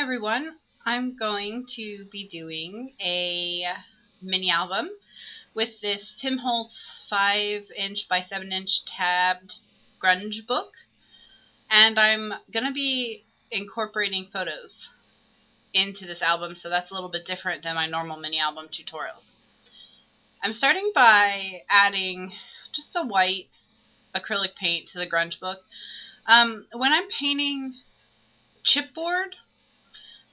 everyone. I'm going to be doing a mini album with this Tim Holtz 5" by 7" tabbed Grungebook, and I'm going to be incorporating photos into this album, so that's a little bit different than my normal mini album tutorials. I'm starting by adding just a white acrylic paint to the Grungebook. When I'm painting chipboard,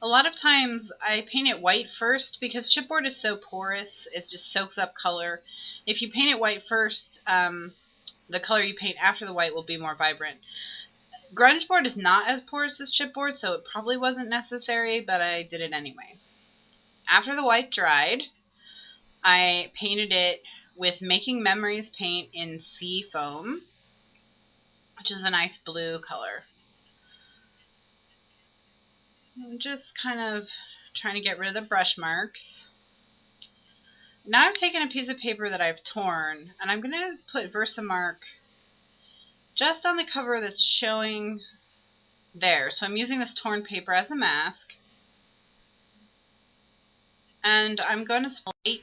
a lot of times I paint it white first because chipboard is so porous, it just soaks up color. If you paint it white first, the color you paint after the white will be more vibrant. Grungeboard is not as porous as chipboard, so it probably wasn't necessary, but I did it anyway. After the white dried, I painted it with Making Memories paint in Sea Foam, which is a nice blue color. I'm just kind of trying to get rid of the brush marks. Now I've taken a piece of paper that I've torn, and I'm going to put Versamark just on the cover that's showing there. So I'm using this torn paper as a mask. And I'm going to spray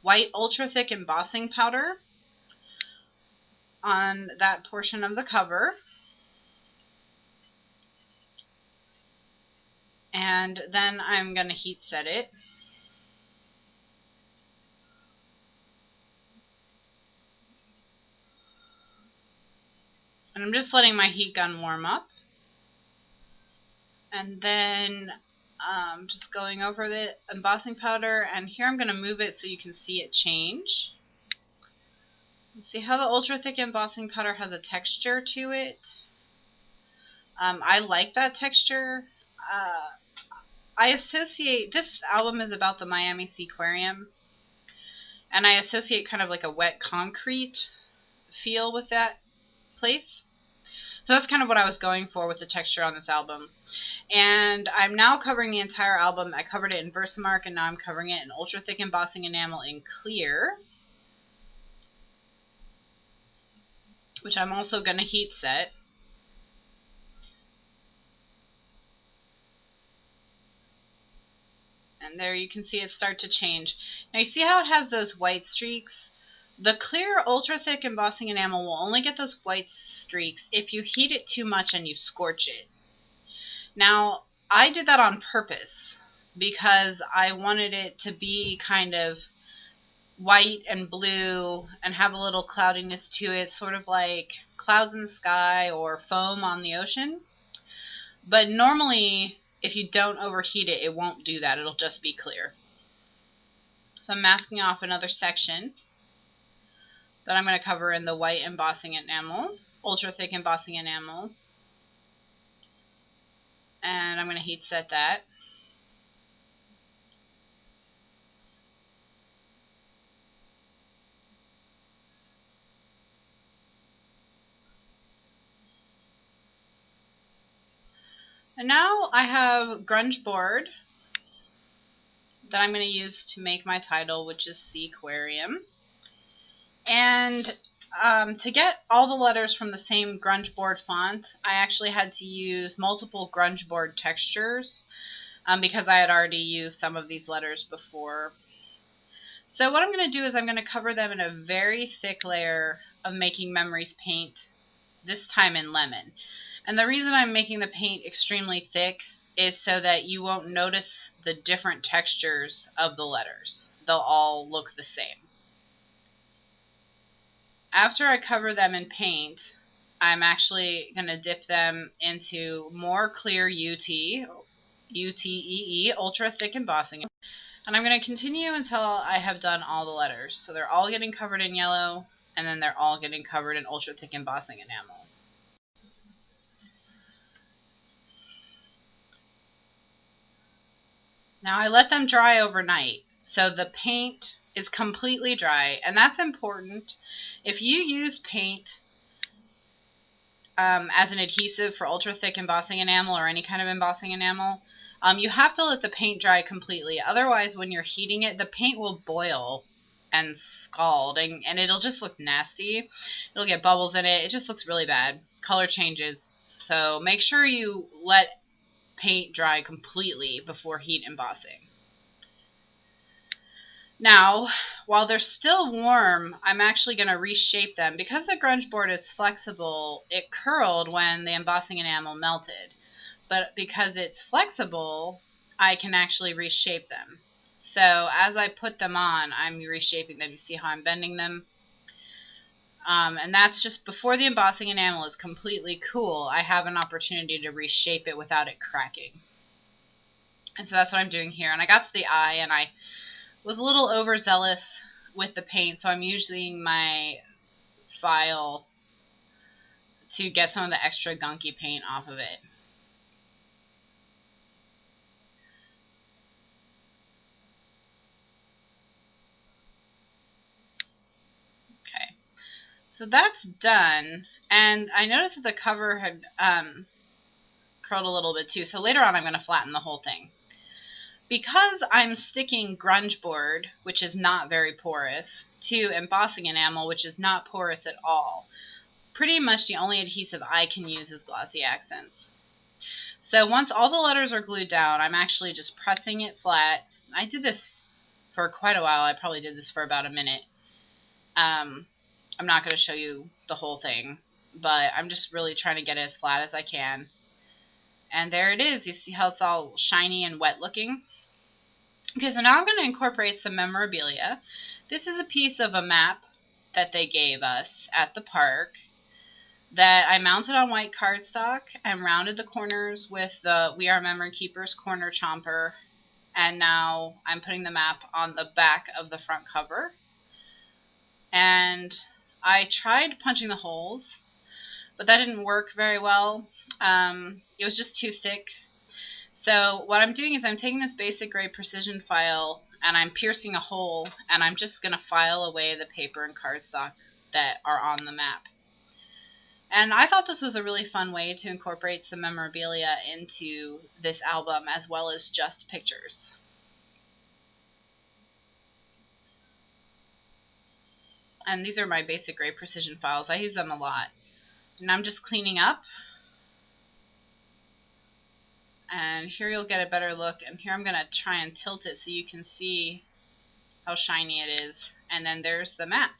white ultra thick embossing powder on that portion of the cover. And then I'm going to heat set it. And I'm just letting my heat gun warm up. And then just going over the embossing powder, and here I'm going to move it so you can see it change. See how the ultra thick embossing powder has a texture to it? I like that texture. I associate, this album is about the Miami Seaquarium, and I associate kind of like a wet concrete feel with that place. So that's kind of what I was going for with the texture on this album. And I'm now covering the entire album. I covered it in Versamark, and now I'm covering it in ultra thick embossing enamel in clear, which I'm also going to heat set. And there you can see it start to change. Now you see how it has those white streaks? The clear ultra thick embossing enamel will only get those white streaks if you heat it too much and you scorch it. Now I did that on purpose because I wanted it to be kind of white and blue and have a little cloudiness to it, sort of like clouds in the sky or foam on the ocean. But normally, if you don't overheat it, it won't do that. It'll just be clear. So I'm masking off another section that I'm going to cover in the white embossing enamel, ultra thick embossing enamel. And I'm going to heat set that. And now I have Grungeboard that I'm going to use to make my title, which is Seaquarium. And to get all the letters from the same Grungeboard font, I actually had to use multiple Grungeboard textures because I had already used some of these letters before. So what I'm going to do is I'm going to cover them in a very thick layer of Making Memories paint, this time in lemon. And the reason I'm making the paint extremely thick is so that you won't notice the different textures of the letters. They'll all look the same. After I cover them in paint, I'm actually going to dip them into more clear UTEE, ultra thick embossing. And I'm going to continue until I have done all the letters. So they're all getting covered in yellow, and then they're all getting covered in ultra thick embossing enamel. Now I let them dry overnight, so the paint is completely dry, and that's important. If you use paint as an adhesive for ultra thick embossing enamel or any kind of embossing enamel, you have to let the paint dry completely. Otherwise, when you're heating it, the paint will boil and scald, and it'll just look nasty. It'll get bubbles in it. It just looks really bad. Color changes. So make sure you let paint dry completely before heat embossing. Now, while they're still warm, I'm actually going to reshape them. Because the grunge board is flexible, it curled when the embossing enamel melted. But because it's flexible, I can actually reshape them. So as I put them on, I'm reshaping them. You see how I'm bending them? And that's just before the embossing enamel is completely cool. I have an opportunity to reshape it without it cracking. And so that's what I'm doing here. And I got to the eye, and I was a little overzealous with the paint, so I'm using my file to get some of the extra gunky paint off of it. Okay, so that's done, and I noticed that the cover had curled a little bit too, so later on I'm going to flatten the whole thing. Because I'm sticking grunge board, which is not very porous, to embossing enamel, which is not porous at all, pretty much the only adhesive I can use is Glossy Accents. So once all the letters are glued down, I'm actually just pressing it flat. I did this for quite a while. I probably did this for about a minute. I'm not going to show you the whole thing, but I'm just really trying to get it as flat as I can. And there it is. You see how it's all shiny and wet looking? Okay, so now I'm going to incorporate some memorabilia. This is a piece of a map that they gave us at the park that I mounted on white cardstock and rounded the corners with the We Are Memory Keepers corner chomper. And now I'm putting the map on the back of the front cover. And I tried punching the holes, but that didn't work very well. It was just too thick. So what I'm doing is I'm taking this basic grade precision file and I'm piercing a hole, and I'm just going to file away the paper and cardstock that are on the map. And I thought this was a really fun way to incorporate some memorabilia into this album as well as just pictures. And these are my basic grade precision files. I use them a lot. And I'm just cleaning up. And here you'll get a better look. And here I'm going to try and tilt it so you can see how shiny it is. And then there's the map.